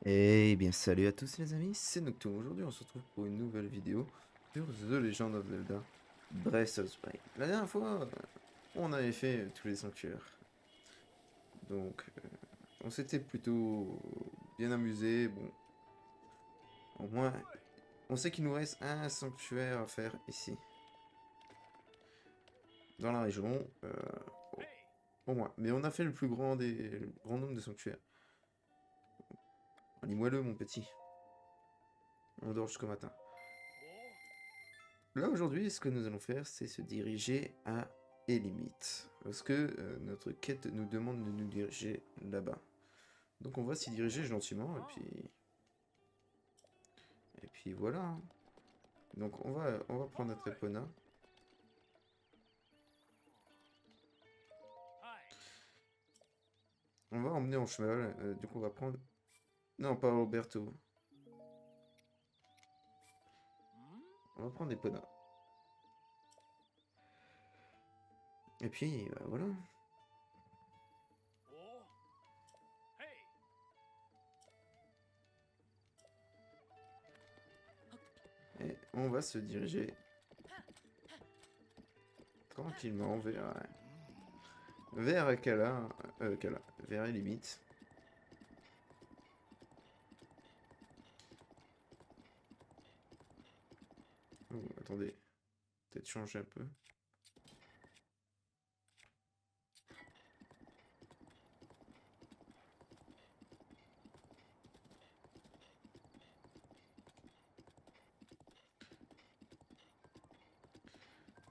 Eh bien, salut à tous les amis, c'est Nocturne. Aujourd'hui, on se retrouve pour une nouvelle vidéo sur The Legend of Zelda Breath of the Wild. La dernière fois, on avait fait tous les sanctuaires. Donc, on s'était plutôt bien amusé. Bon, au moins, on sait qu'il nous reste un sanctuaire à faire ici. Dans la région, au moins. Mais on a fait le plus grand le grand nombre de sanctuaires. Dis-moi-le, mon petit. On dort jusqu'au matin. Là aujourd'hui, ce que nous allons faire, c'est se diriger à Elimite. Parce que notre quête nous demande de nous diriger là-bas. Donc on va s'y diriger gentiment et puis voilà, hein. Donc on va prendre notre Epona. On va emmener en cheval. Du coup on va prendre. Non, pas Roberto. On va prendre Epona. Et puis voilà. Et on va se diriger tranquillement vers Kala, vers Elimite. Oh, attendez, peut-être changer un peu.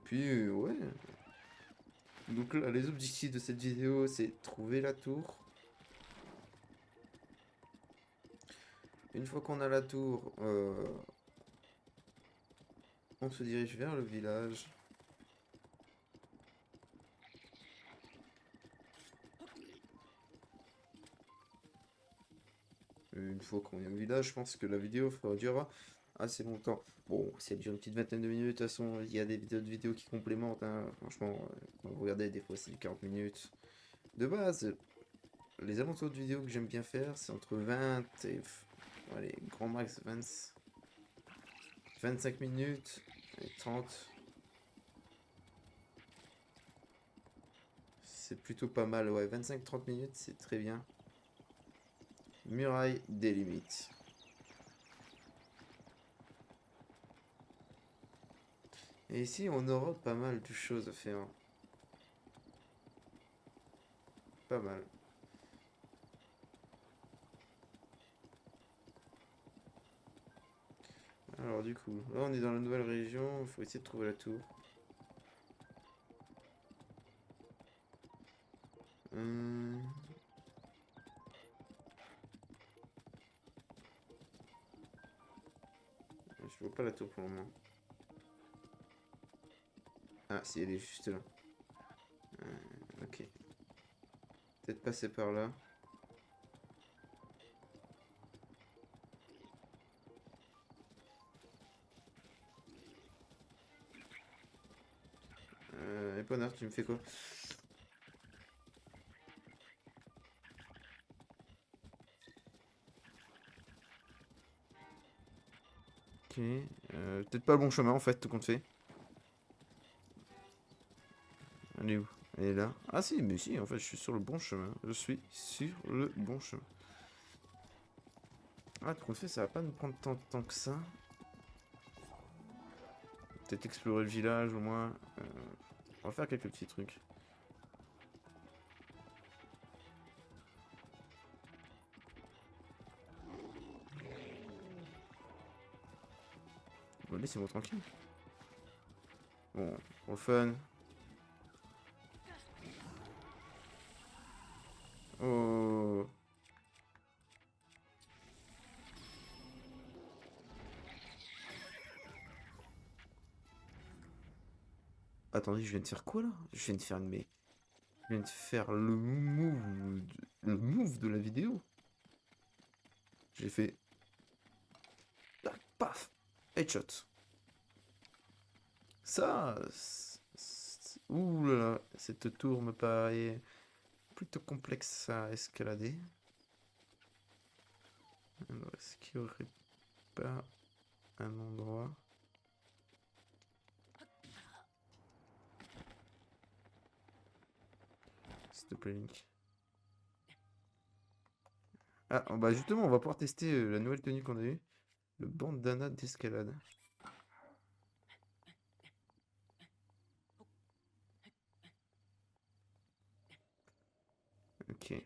Puis ouais. Donc là, les objectifs de cette vidéo, c'est trouver la tour. Une fois qu'on a la tour, on se dirige vers le village. Une fois qu'on est au village, je pense que la vidéo durera assez longtemps. Bon, si elle dure une petite vingtaine de minutes, de toute façon, il y a des vidéos qui complémentent, hein. Franchement, quand vous regardez, des fois c'est du 40 minutes. De base, les alentours de vidéos que j'aime bien faire, c'est entre 20 et... allez, grand max 25 minutes et 30. C'est plutôt pas mal, ouais. 25-30 minutes, c'est très bien. Muraille des limites. Et ici, on aura pas mal de choses à faire. Pas mal. Alors du coup, là on est dans la nouvelle région, il faut essayer de trouver la tour. Hum, Je vois pas la tour pour le moment. Ah si, elle est juste là. Ok. Peut-être passer par là. Épinard, tu me fais quoi? Ok. Peut-être pas le bon chemin en fait, tout compte fait. Elle est où? Elle est là. Ah si, mais si, en fait, je suis sur le bon chemin. Je suis sur le bon chemin. Ah, tout compte fait, ça va pas nous prendre tant de temps que ça. Peut-être explorer le village au moins. On va faire quelques petits trucs. Bon, laissez-moi tranquille. Bon, pour le fun. Oh. Attendez, je viens de faire quoi là? Je viens de faire une... Mais... Je viens de faire le move de la vidéo. J'ai fait... Tac, paf! Headshot. Ça... Ouh là là, cette tour me paraît plutôt complexe à escalader. Alors, est-ce qu'il n'y aurait pas un endroit... S'il te plaît, Link. Ah, bah justement, on va pouvoir tester la nouvelle tenue qu'on a eue. Le bandana d'escalade. Ok.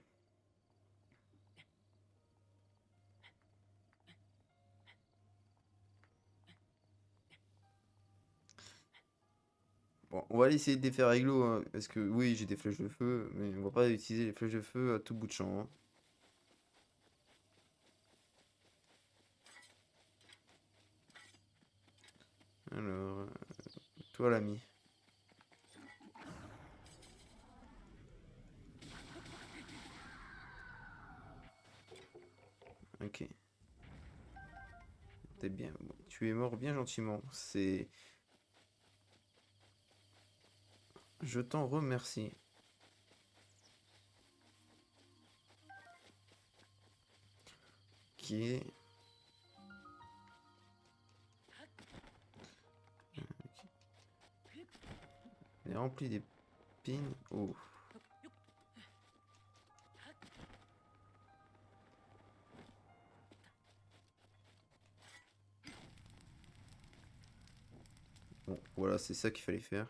Bon, on va aller essayer de les faire réglo, hein, parce que oui, j'ai des flèches de feu, mais on va pas utiliser les flèches de feu à tout bout de champ, hein. Alors, toi l'ami. Ok. T'es bien. Bon, tu es mort bien gentiment. C'est. Je t'en remercie. Qui est. Il est rempli d'épines. Oh. Bon, voilà, c'est ça qu'il fallait faire.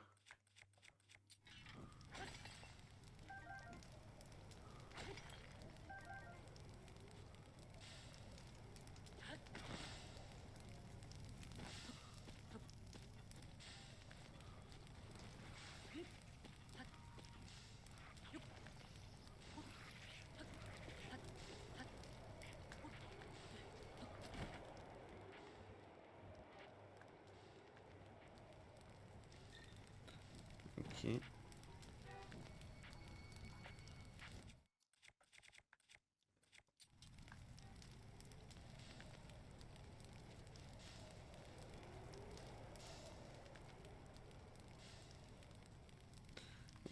Ok.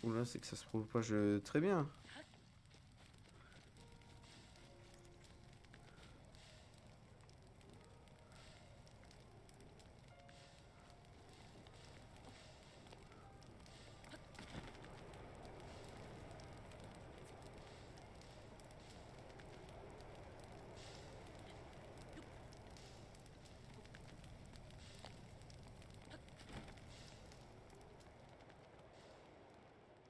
Oula, c'est que ça se propage très bien.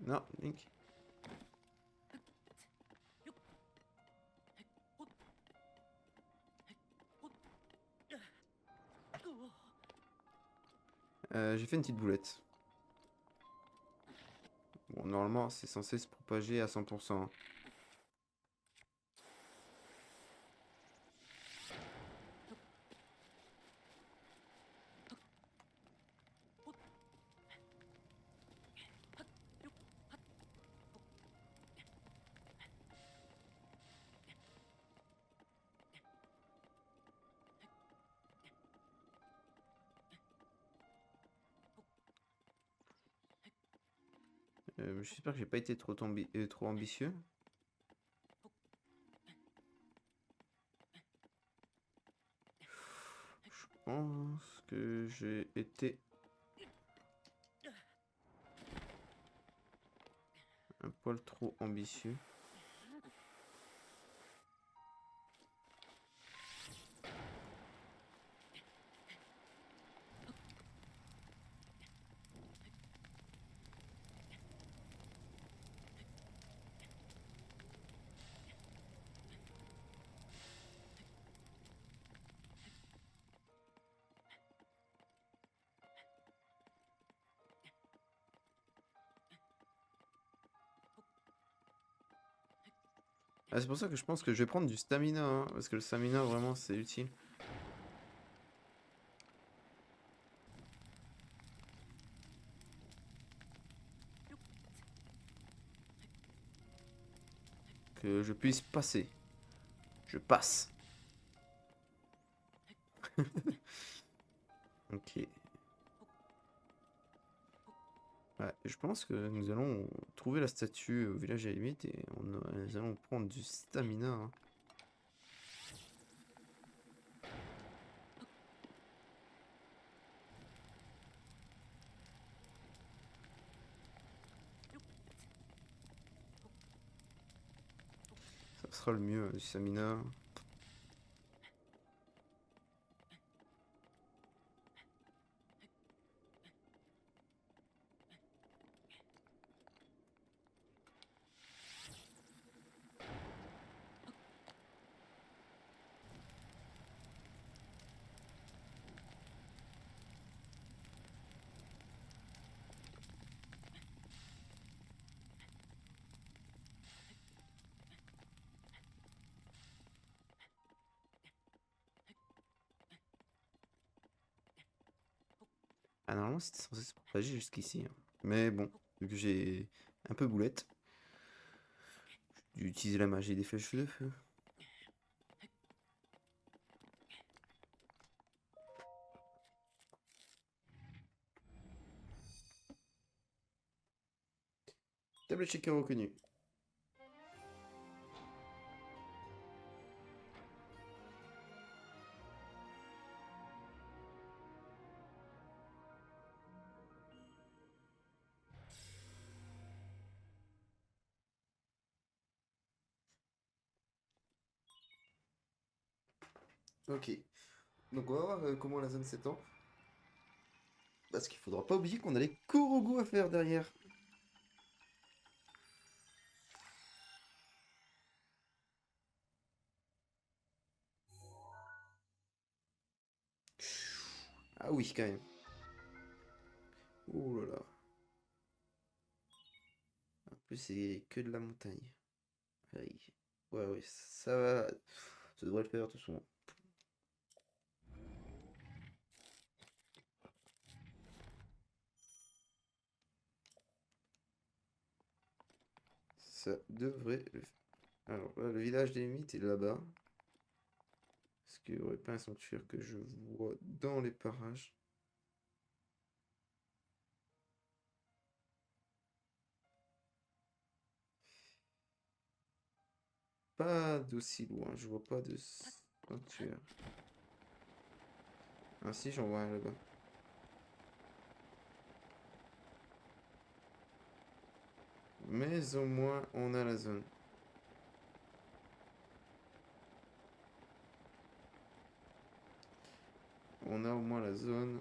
Non, Link. J'ai fait une petite boulette. Bon, normalement, c'est censé se propager à 100%. J'espère que j'ai pas été trop ambitieux. Je pense que j'ai été un poil trop ambitieux. Ah, c'est pour ça que je pense que je vais prendre du stamina, hein, parce que le stamina, vraiment, c'est utile. que je puisse passer. Je passe. Ok. Ouais, je pense que nous allons trouver la statue au village à la limite et nous allons prendre du stamina, hein. Ça sera le mieux, du stamina. Ah, normalement, c'était censé se propager jusqu'ici, hein. Mais bon, vu que j'ai un peu boulette, j'ai utilisé la magie des flèches de feu. Tablette checker reconnue. Ok. Donc on va voir comment la zone s'étend. Parce qu'il faudra pas oublier qu'on a les Korogu à faire derrière. Ah oui, quand même. Oh là là. En plus, c'est que de la montagne. Aïe. Ouais, ouais, ça va. Ça devrait le faire de toute façon. Ça devrait le faire. Alors là, le village des limites est là-bas. Est-ce qu'il n'y aurait pas un sanctuaire que je vois dans les parages? Pas d'aussi loin, je vois pas de sanctuaire. Ah si, j'en vois un là-bas. Mais au moins, on a la zone. On a au moins la zone.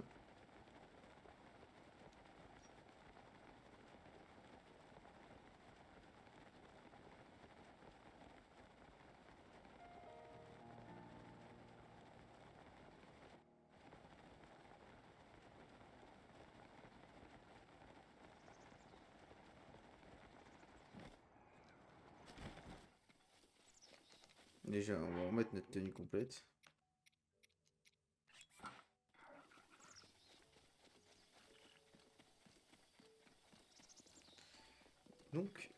Déjà, on va remettre notre tenue complète. Donc,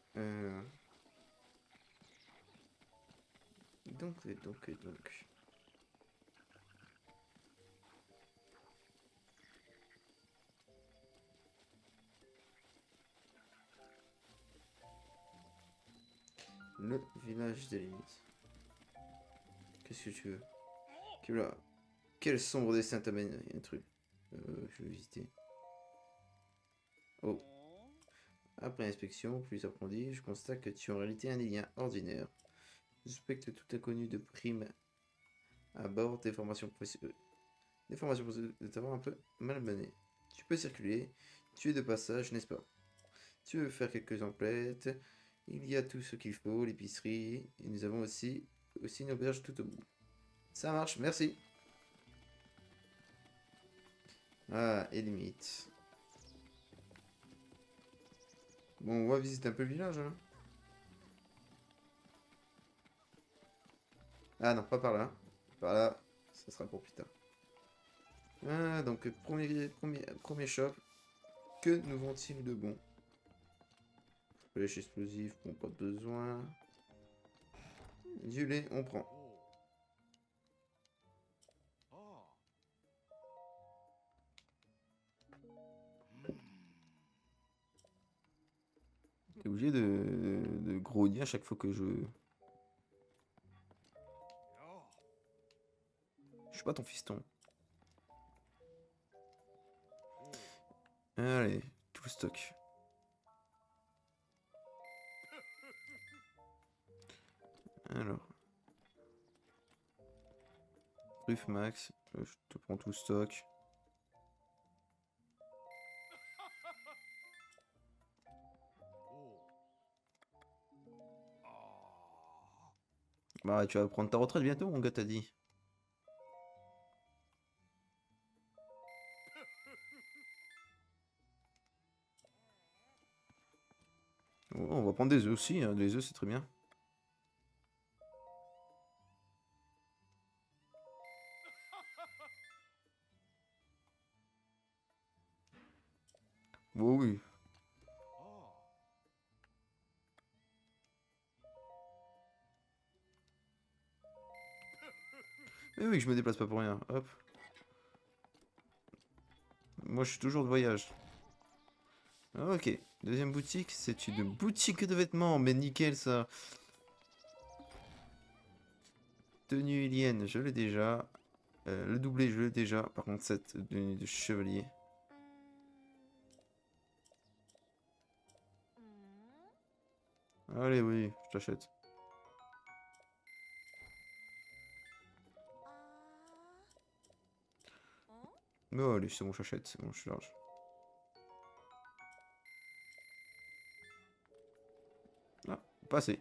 donc. Le village des limites. Qu'est-ce que tu veux? Là. Quel sombre destin t'amène? Il y a un truc. Je vais visiter. Oh. Après inspection, plus approfondie, je constate que tu es en réalité un alien ordinaire. Je suspecte tout inconnu de prime à bord des formations précieuses. Des formations précieuses de t'avoir un peu malmené. Tu peux circuler. Tu es de passage, n'est-ce pas? Tu veux faire quelques emplettes. Il y a tout ce qu'il faut, l'épicerie. Et nous avons aussi une auberge tout au bout. Ça marche, merci. Ah, et limite. Bon, on va visiter un peu le village, hein. Ah non, pas par là. Par là, ça sera pour plus tard. Ah, donc premier shop. Que nous vend-il de bon? Flèche explosive, bon, pas besoin. Du lait, on prend. T'es obligé de grogner à chaque fois que je... Je suis pas ton fiston. Allez, tout le stock. Alors. Truffe max, je te prends tout le stock. Bah tu vas prendre ta retraite bientôt mon gars t'as dit. Oh, on va prendre des œufs aussi, hein. Les œufs c'est très bien. Oh oui. Mais oui, je me déplace pas pour rien. Hop. Moi, je suis toujours de voyage. Ok. Deuxième boutique, c'est une boutique de vêtements. Mais nickel, ça. Tenue ilienne, je l'ai déjà. Le doublé, je l'ai déjà. Par contre, cette tenue de chevalier. Allez, oui, je t'achète. Mais allez, c'est bon, j'achète. C'est bon, je suis large. Ah, pas assez.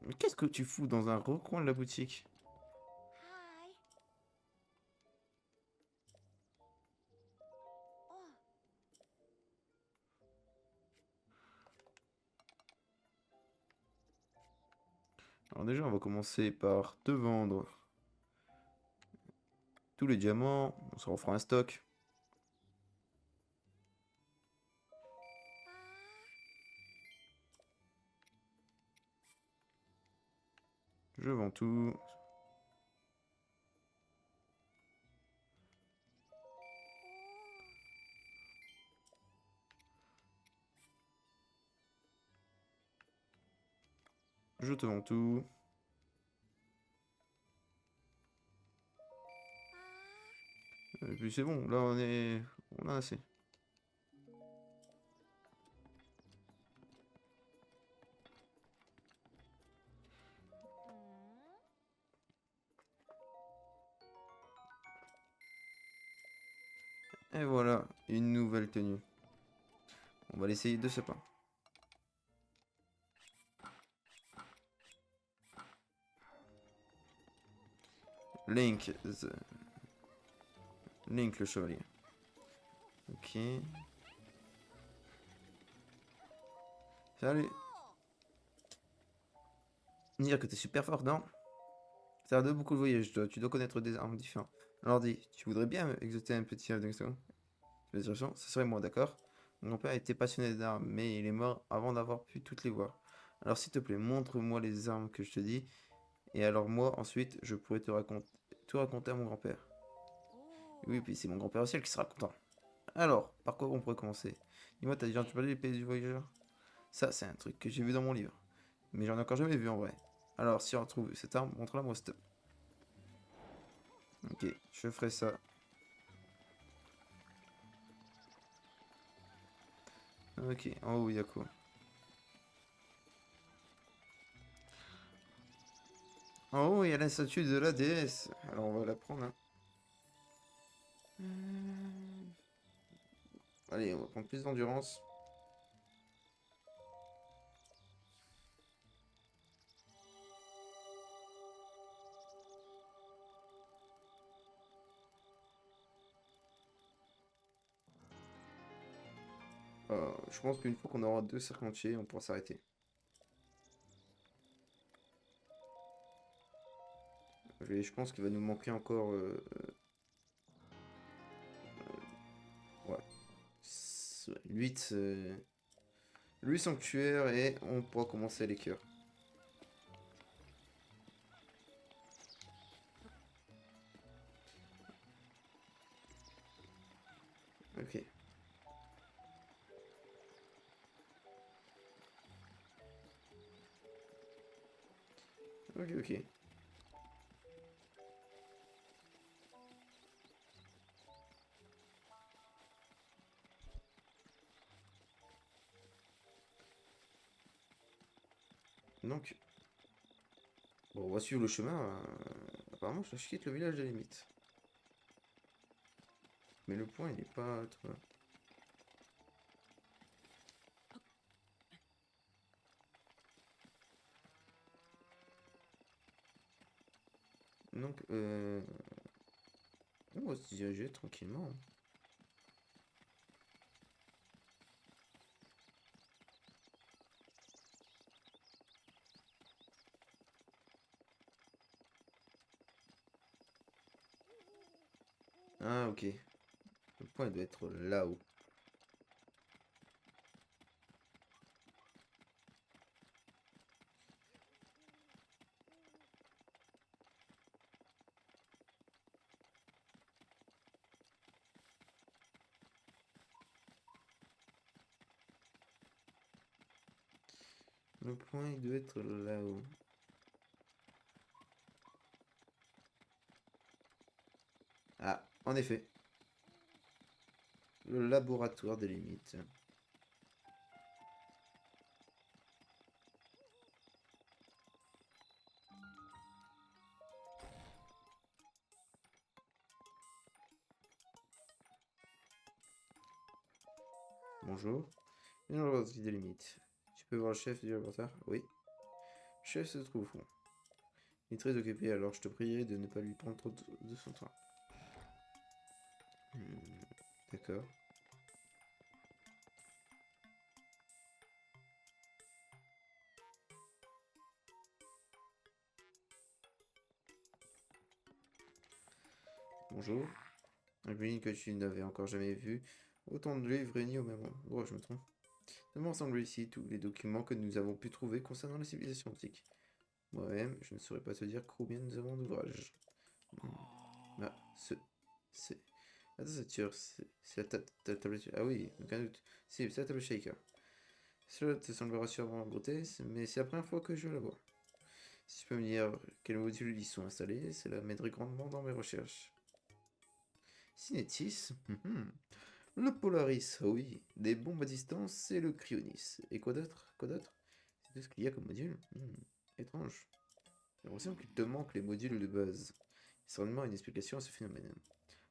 Mais qu'est-ce que tu fous dans un recoin de la boutique? Alors déjà, on va commencer par te vendre tous les diamants. On se refera un stock. Je vends tout. Je te vends tout. Et puis c'est bon, là on est... On a assez. Et voilà, une nouvelle tenue. On va l'essayer de ce pas. Link, Link le chevalier. Ok. Salut. Dire que t'es super fort, non? Ça a de beaucoup de voyages, toi. Tu dois connaître des armes différentes. Alors dis, tu voudrais bien exaucer un petit Afghanistan? Ce serait moi, d'accord? Mon père était passionné d'armes, mais il est mort avant d'avoir pu toutes les voir. Alors s'il te plaît, montre-moi les armes que je te dis, et alors moi, ensuite, je pourrais tout raconter à mon grand-père. Oui, puis c'est mon grand-père aussi qui sera content. Alors, par quoi on pourrait commencer? Dis-moi, t'as déjà entendu les pays du voyageur? Ça, c'est un truc que j'ai vu dans mon livre. Mais j'en ai encore jamais vu en vrai. Alors, si on retrouve cette arme, montre-la moi, stop. Ok, je ferai ça. Ok, en haut, il y a quoi? En haut, il y a la statue de la déesse. Alors, on va la prendre, hein. Allez, on va prendre plus d'endurance. Je pense qu'une fois qu'on aura deux cercles entiers, on pourra s'arrêter. Je pense qu'il va nous manquer encore... ouais. 8 sanctuaires et on pourra commencer les cœurs. Ok. Ok, ok. Donc, bon, on va suivre le chemin. Apparemment, je quitte le village de limite. Mais le point, il est pas trop... Donc, on va se diriger tranquillement. Ah, ok. Le point, il doit être là-haut. Le point, il doit être là-haut. Ah, en effet. Le laboratoire des limites. Bonjour. Le laboratoire des limites. Tu peux voir le chef du laboratoire? Oui. Le chef se trouve au fond. Il est très occupé, alors je te prierai de ne pas lui prendre trop de son temps. Hmm, d'accord. Bonjour. Un Green que tu n'avais encore jamais vu. Autant de livres réunis au même endroit, je me trompe. Nous ensemble ici tous les documents que nous avons pu trouver concernant la civilisation antique. Moi-même, je ne saurais pas te dire combien nous avons d'ouvrages. Ah, c'est... Attends, c'est sûr, c'est la tablette... Ah oui, aucun doute. C'est la tablette Shaker. Cela te semblera sûrement en beauté, mais c'est la première fois que je la vois. Si tu peux me dire quels modules y sont installés, cela m'aiderait grandement dans mes recherches. Cinétis, le Polaris, oui. Des bombes à distance et le Cryonis. Et quoi d'autre? Quoi d'autre? C'est tout ce qu'il y a comme module? Étrange. J'ai l'impression qu'il te manque les modules de base. Il y a certainement une explication à ce phénomène.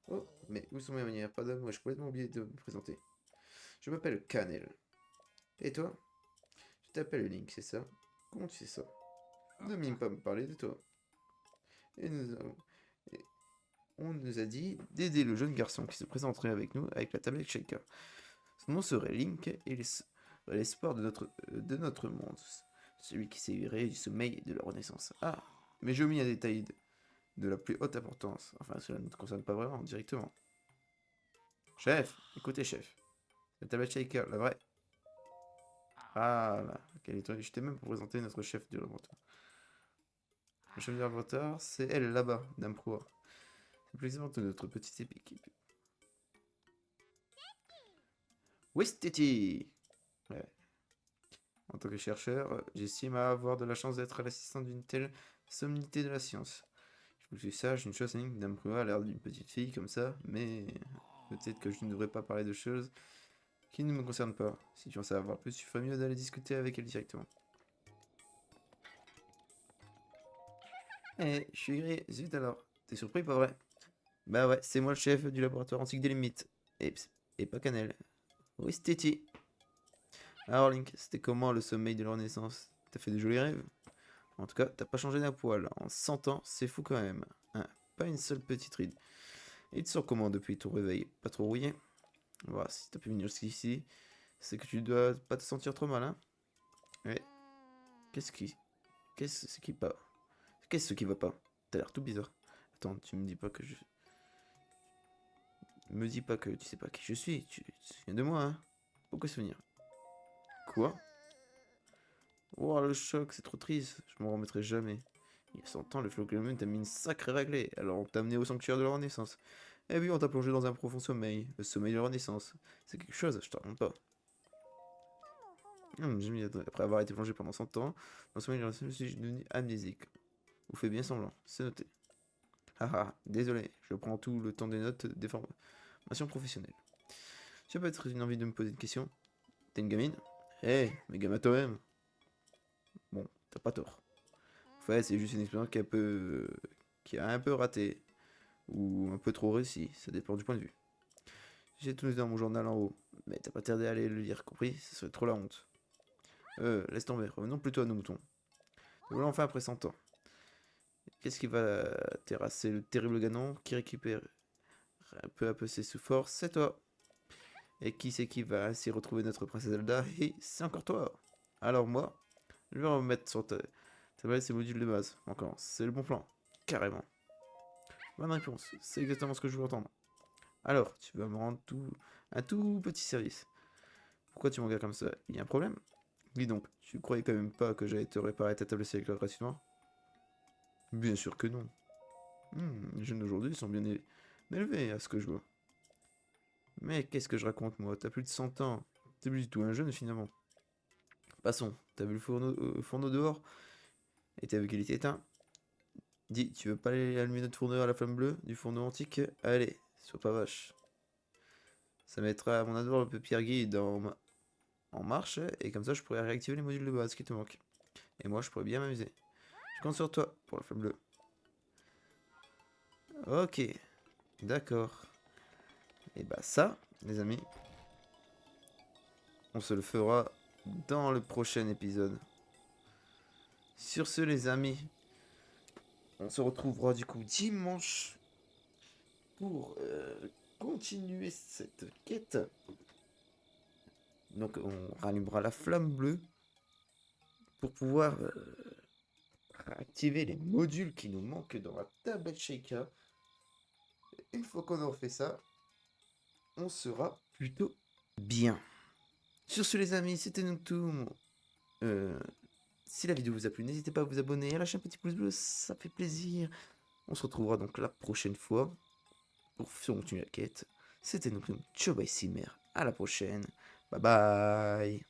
Oh, mais où sont mes manières? Pardon, moi j'ai complètement oublié de me présenter. Je m'appelle Canel. Et toi? Je t'appelle Link, c'est ça? Comment tu sais ça? Ne mime pas me parler de toi. Et nous avons... et on nous a dit d'aider le jeune garçon qui se présenterait avec nous avec la tablette Shaker. Son nom serait Link et il serait l'espoir de notre monde. Celui qui s'éveillerait du sommeil et de la renaissance. Ah, mais j'ai omis un détail de la plus haute importance. Enfin, cela ne te concerne pas vraiment, directement. Chef, écoutez, chef. La tablette Shaker, la vraie. Ah là, quelle étoile. Je t'ai même pour présenter notre chef du laboratoire. Le chef du laboratoire, c'est elle là-bas, Dame Proa. C'est précisément de notre petite équipe. Westiti! Ouais. En tant que chercheur, j'estime avoir de la chance d'être l'assistant d'une telle sommité de la science. Je vous suis sage, une chose, Dame Damprua a l'air d'une petite fille comme ça, mais peut-être que je ne devrais pas parler de choses qui ne me concernent pas. Si tu en sais savoir plus, tu ferais mieux d'aller discuter avec elle directement. Eh, je suis gré, zut alors. T'es surpris, pas vrai? Bah ouais, c'est moi le chef du laboratoire antique des limites. Et pas Canel. Oui, c'était. Alors Link, c'était comment le sommeil de la Renaissance? T'as fait de jolis rêves? En tout cas, t'as pas changé d'un poil. En 100 ans, c'est fou quand même. Hein, pas une seule petite ride. Et tu te sens comment depuis ton réveil? Pas trop rouillé? Voilà, si t'as pu venir jusqu'ici, c'est que tu dois pas te sentir trop mal, hein? Ouais. Qu'est-ce qui... Qu'est-ce qui pas... Qu'est-ce qui va pas? T'as l'air tout bizarre. Attends, tu me dis pas que je... Me dis pas que tu sais pas qui je suis. Tu te souviens de moi, hein? Pourquoi souvenir? Quoi? Oh, le choc, c'est trop triste. Je m'en remettrai jamais. Il y a 100 ans, le Floclemoon t'a mis une sacrée raclée. Alors on t'a amené au sanctuaire de la Renaissance. Eh oui, on t'a plongé dans un profond sommeil, le sommeil de la Renaissance. C'est quelque chose, je te raconte pas. Après avoir été plongé pendant 100 ans, dans le sommeil de la Renaissance, je suis devenu amnésique. Vous faites bien semblant, c'est noté. Haha, désolé, je prends tout le temps des notes des formations professionnelles. Tu as peut-être une envie de me poser une question? T'es une gamine? Eh, mais gamin toi-même. Bon, t'as pas tort. En fait, c'est juste une expérience qui a un peu raté, ou un peu trop réussi, ça dépend du point de vue. J'ai tout noté dans mon journal en haut, mais t'as pas tardé à aller le lire, compris? Ce serait trop la honte. Laisse tomber, revenons plutôt à nos moutons. Voilà enfin après 100 ans. Qu'est-ce qui va terrasser le terrible Ganon qui récupère peu à peu ses sous-forces? C'est toi. Et qui c'est qui va ainsi retrouver notre princesse Zelda? Et c'est encore toi. Alors moi, je vais remettre sur ta tablette ces modules de base. Encore, c'est le bon plan. Carrément. Bonne réponse, c'est exactement ce que je veux entendre. Alors, tu vas me rendre un tout petit service. Pourquoi tu me regardes comme ça? Il y a un problème? Dis donc, tu croyais quand même pas que j'allais te réparer ta tablette avec la graisse noire? Bien sûr que non. Les jeunes d'aujourd'hui sont bien élevés à ce que je vois. Mais qu'est-ce que je raconte moi? T'as plus de 100 ans. T'es plus du tout un jeune finalement. Passons, t'as vu le fourneau dehors? Et t'as vu qu'il était éteint? Dis, tu veux pas aller allumer notre fourneau à la flamme bleue du fourneau antique? Allez, sois pas vache. Ça mettra mon adore le Pierre guide en marche, et comme ça je pourrais réactiver les modules de base qui te manquent. Et moi je pourrais bien m'amuser. Je compte sur toi pour la flamme bleue. Ok, d'accord. Et bah ça, les amis, on se le fera dans le prochain épisode. Sur ce les amis, on se retrouvera du coup dimanche pour continuer cette quête. Donc on rallumera la flamme bleue pour pouvoir activer les modules qui nous manquent dans la tablette Sheikah. Une fois qu'on aura fait ça, on sera plutôt bien. Sur ce les amis, c'était Noctoum. Si la vidéo vous a plu, n'hésitez pas à vous abonner et à lâcher un petit pouce bleu, ça fait plaisir. On se retrouvera donc la prochaine fois pour continuer la quête. C'était Noctoum, ciao bye Simer, à la prochaine, bye bye.